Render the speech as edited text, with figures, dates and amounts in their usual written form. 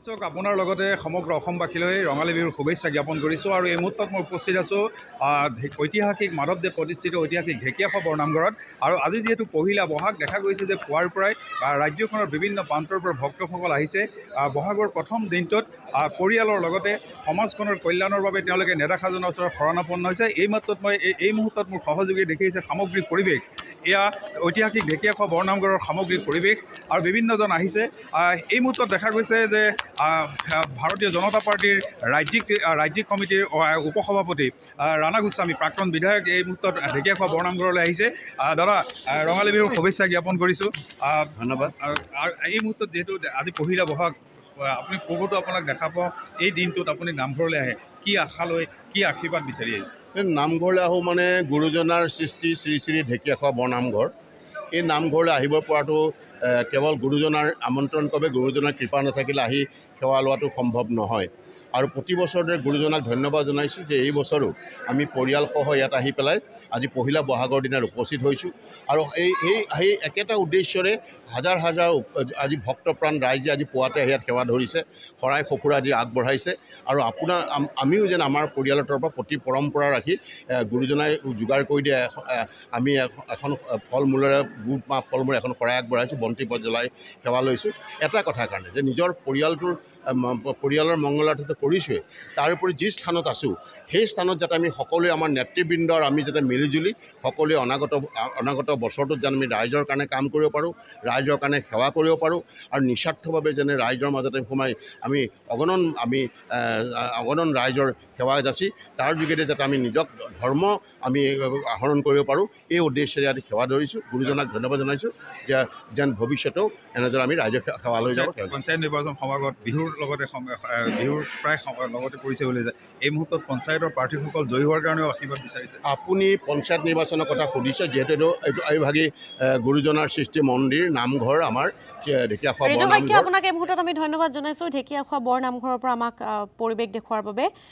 আপোনাৰ লগতে সমগ্ৰ অসমবাসীলৈ ৰঙালী বিহুৰ শুভেচ্ছা জ্ঞাপন কৰিছোঁ আৰু এই মুহূৰ্তত মই উপস্থিত আছোঁ ঐতিহাসিক মাধৱদেৱ প্ৰতিষ্ঠিত ঐতিহাসিক ঢেকীয়াখোৱা বৰনামঘৰত। আৰু আজি যিহেতু পহিলা বহাগ, দেখা গৈছে যে পুৱাৰ পৰাই ৰাজ্যখনৰ বিভিন্ন প্ৰান্তৰ পৰা ভক্তসকল আহিছে। বহাগৰ প্ৰথম দিনটোত পৰিয়ালৰ লগতে সমাজখনৰ কল্যাণৰ বাবে তেওঁলোকে নেদেখাজনৰ ওচৰত শৰণাপন্ন হৈছে। এই মুহূৰ্তত মোৰ সহযোগী দেখিছে সামগ্ৰিক পৰিৱেশ, এয়া ঐতিহাসিক ঢেকীয়াখোৱা বৰনামঘৰৰ সামগ্ৰিক পৰিৱেশ আৰু বিভিন্নজন আহিছে। এই মুহূৰ্তত দেখা গৈছে যে ভাৰতীয় জনতা পাৰ্টিৰ ৰাজ্যিক কমিটিৰ উপসভাপতি ৰাণা গোস্বামী, প্ৰাক্তন বিধায়ক, এই মুহূৰ্তত ঢেকীয়াখোৱা বৰনামঘৰলৈ আহিছে। দাদা, ৰঙালী বিহুৰ শুভেচ্ছা জ্ঞাপন কৰিছোঁ। ধন্যবাদ। আৰু এই মুহূৰ্তত যিহেতু আজি পহিলা বহাগ, আপুনি পূৰ্বতো আপোনাক দেখা পাওঁ, এই দিনটোত আপুনি নামঘৰলৈ আহে, কি আশা লৈ, কি আশীৰ্বাদ বিচাৰি আহিছে? নামঘৰলৈ আহোঁ মানে গুৰুজনাৰ সৃষ্টি শ্ৰী শ্ৰী ঢেকীয়াখোৱা বৰনামঘৰ। এই নামঘৰলৈ আহিব পৰাটো কেৱল গুৰুজনাৰ আমন্ত্ৰণ ক্ৰমে, গুৰুজনাৰ কৃপা নাথাকিলে আহি সেৱা লোৱাটো সম্ভৱ নহয়। আৰু প্ৰতি বছৰতে গুৰুজনাক ধন্যবাদ জনাইছোঁ যে এই বছৰো আমি পৰিয়ালসহ ইয়াত আহি পেলাই আজি পহিলা বহাগৰ দিনাত উপস্থিত হৈছোঁ। আৰু সেই একেটা উদ্দেশ্যৰে হাজাৰ হাজাৰ আজি ভক্তপ্ৰাণ ৰাইজে আজি পুৱাতে ইয়াত সেৱা ধৰিছে, শৰাই সঁফুৰা দি আগবঢ়াইছে। আৰু আমিও যেন আমাৰ পৰিয়ালৰ তৰফৰ প্ৰতি পৰম্পৰা ৰাখি গুৰুজনাই যোগাৰ কৰি দিয়ে আমি এখন ফল মূলেৰে বুট মাহ ফল মূল এখন শৰাই আগবঢ়াইছোঁ, বন্তি পথ জ্বলাই সেৱা লৈছোঁ। এটা কথাৰ কাৰণে যে নিজৰ পৰিয়ালৰ মংগলাৰ্থতে কৰিছোঁৱেই, তাৰ উপৰি যি স্থানত আছোঁ সেই স্থানত যাতে আমি সকলোৱে আমাৰ নেতৃবৃন্দ আৰু আমি যাতে মিলিজুলি সকলোৱে অনাগত বছৰটোত যেন আমি ৰাইজৰ কাৰণে কাম কৰিব পাৰোঁ, ৰাইজৰ কাৰণে সেৱা কৰিব পাৰোঁ। আৰু নিস্বাৰ্থভাৱে যেনে ৰাইজৰ মাজতে সোমাই আমি অগণন ৰাইজৰ সেৱা যাচি তাৰ যোগেদি যাতে আমি নিজক ধৰ্ম আমি আহৰণ কৰিব পাৰোঁ, এই উদ্দেশ্যেৰে আজি সেৱা ধৰিছোঁ। গুৰুজনাক ধন্যবাদ জনাইছোঁ যে যেন ভৱিষ্যতেও এনেদৰে আমি ৰাইজক সেৱা লৈ যাব। পঞ্চায়ত নিৰ্বাচন সমাগত বিহুৰ প্ৰায় লগতে পৰিছে বুলি যায়, এই মুহূৰ্তত পঞ্চায়তৰ প্ৰাৰ্থীসকল জয়ী হোৱাৰ কাৰণেও আশীৰ্বাদ বিচাৰিছে। আপুনি পঞ্চায়ত নিৰ্বাচনৰ কথা সুধিছে, যিহেতু এইভাগী গুৰুজনাৰ সৃষ্টি মন্দিৰ নামঘৰ আমাৰ ঢেকীয়াখোৱা বৰনামঘৰ। আপোনাক এই মুহূৰ্তত আমি ধন্যবাদ জনাইছোঁ ঢেকীয়াখোৱা বৰনামঘৰৰ পৰা আমাক পৰিৱেশ দেখুওৱাৰ বাবে।